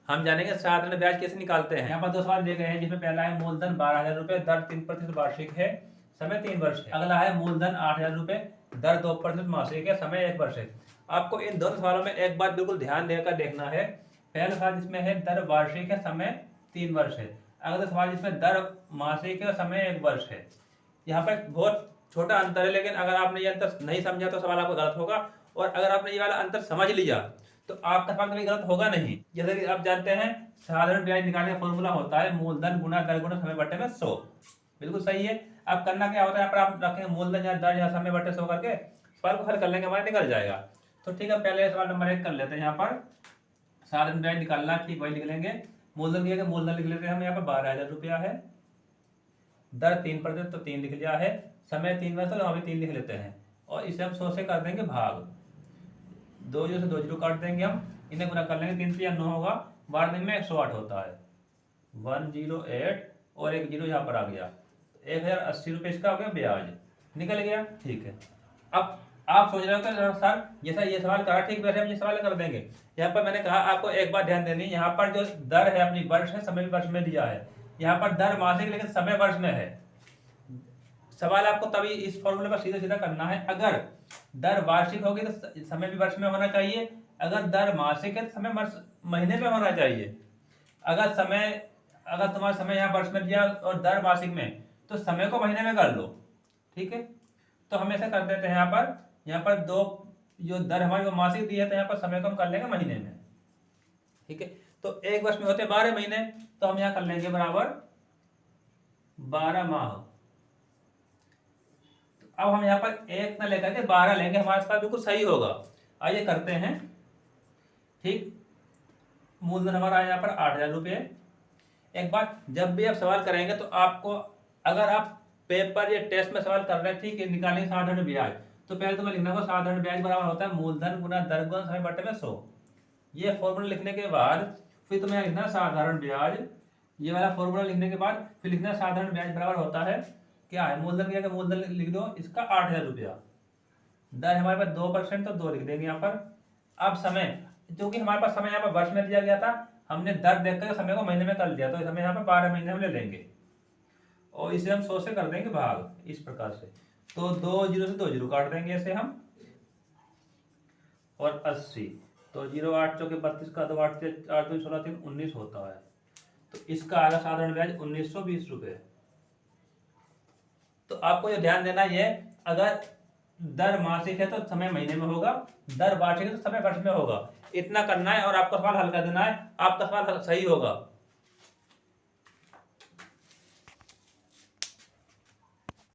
हम जानेंगे साधारण ब्याज कैसे निकालते हैं। यहाँ पर दो सवाल दिए गए हैं, जिसमें पहला है मूलधन 12,000 रुपए, दर 3% वार्षिक है, समय 3 वर्ष है। अगला है मूलधन 8,000 रुपए, दर 2% मासिक है, समय 1 वर्ष है। आपको इन दोनों सवालों में एक बात बिल्कुल ध्यान देकर देखना है। पहला सवाल जिसमें है दर वार्षिक है, समय 3 वर्ष है। अगला सवाल जिसमें दर मासिक है, समय 1 वर्ष है। यहाँ पर बहुत छोटा अंतर है, लेकिन अगर आपने ये अंतर नहीं समझा तो सवाल आपका गलत होगा, और अगर आपने ये वाला अंतर समझ लिया तो आपका सवाल कभी गलत होगा नहीं। जैसे कि आप जानते हैं साधारण ब्याज निकालने का फॉर्मूला होता है मूलधन गुना दर गुना समय बटे में 100। बिल्कुल सही है। अब करना क्या होता है, यहाँ पर आप रखेंगे मूलधन या दर या समय बटे 100 करके सवाल को हल कर लेंगे, हमारा निकल जाएगा। तो ठीक है, पहले सवाल नंबर 1 कर लेते हैं। यहाँ पर साधारण ब्याज निकालना, ठीक वही लिख लेंगे। मूलधन दिया गया, मूलधन लिख लेते हैं हम। यहाँ पर 12,000 रुपया है, दर 3% तो 3 लिख लिया है, समय 3 वर्ष तो वहां भी 3 लिख लेते हैं, और इसे हम 100 से कर देंगे भाग। 2 जीरो से 2 जीरो काट देंगे हम, इन्हें गुना कर लेंगे, 3 से 9 होगा, 12 दिन में 108 होता है, 108, और 1 जीरो यहाँ पर आ गया, 1,080 रुपये इसका हो गया ब्याज, निकल गया। ठीक है, अब आप सोच रहे हो कि सर जैसा ये सवाल करा ठीक वैसे हम ये सवाल कर देंगे। यहाँ पर मैंने कहा आपको एक बात ध्यान देनी, यहाँ पर जो दर है अपनी वर्ष है, समय वर्ष में दिया है। यहाँ पर दर मासिक लेकिन समय वर्ष में है। सवाल आपको तभी इस फॉर्मूले पर सीधा सीधा करना है, अगर दर वार्षिक होगी तो समय भी वर्ष में होना चाहिए, अगर दर मासिक है तो समय महीने में होना चाहिए। अगर तुम्हारा समय यहाँ वर्ष में दिया और दर मासिक में, तो समय को महीने में कर लो। ठीक है, तो हम ऐसा कर देते हैं। यहाँ पर दो जो दर हमारी वो मासिक दी है, तो यहाँ पर समय को हम कर लेंगे महीने में। ठीक है, तो एक वर्ष में होते हैं 12 महीने, तो हम यहाँ कर लेंगे बराबर 12 माह। तो अब हम यहाँ पर 1 न लेकर के 12 लेंगे, हमारे पास बिल्कुल सही होगा। आइए करते हैं। ठीक, मूलधन हमारा यहाँ पर 8,000 रुपये। एक बात, जब भी आप सवाल करेंगे तो आपको, अगर आप पेपर या टेस्ट में सवाल कर रहे हैं, ठीक है, निकालेंगे साधारण ब्याज, तो पहले तुम्हें लिखना होगा साधारण ब्याज बराबर होता है मूलधन गुना दर गुना समय बटे में 100। ये फॉर्मूला लिखने के बाद फिर तुम्हें लिखना साधारण ब्याज, ये वाला फॉर्मूला लिखने के बाद फिर लिखना साधारण ब्याज बराबर होता है, क्या है, मूलधन क्या, मूलधन लिख दो इसका 8,000 रुपया, दर हमारे पास 2% तो 2 लिख देंगे यहाँ पर। अब समय, क्योंकि हमारे पास समय यहाँ पर वर्ष में दिया गया था, हमने दर देखकर समय को महीने में कर लिया, तो समय यहाँ पर 12 महीने में ले लेंगे, और इसे हम 100 से कर देंगे भाग, इस प्रकार से। तो 2 जीरो से 2 जीरो काट देंगे ऐसे हम, और 80, तो 0 8 चौके 32 का 2 8 8 2 16 3 19 होता है। तो इसका आधा साधारण ब्याज 1920 रुपये। तो आपको जो ध्यान देना ये, अगर दर मासिक है तो समय महीने में होगा, दर वार्षिक है तो समय वर्ष में होगा। इतना करना है और आपका सवाल हल कर देना है, आपका सवाल सही होगा।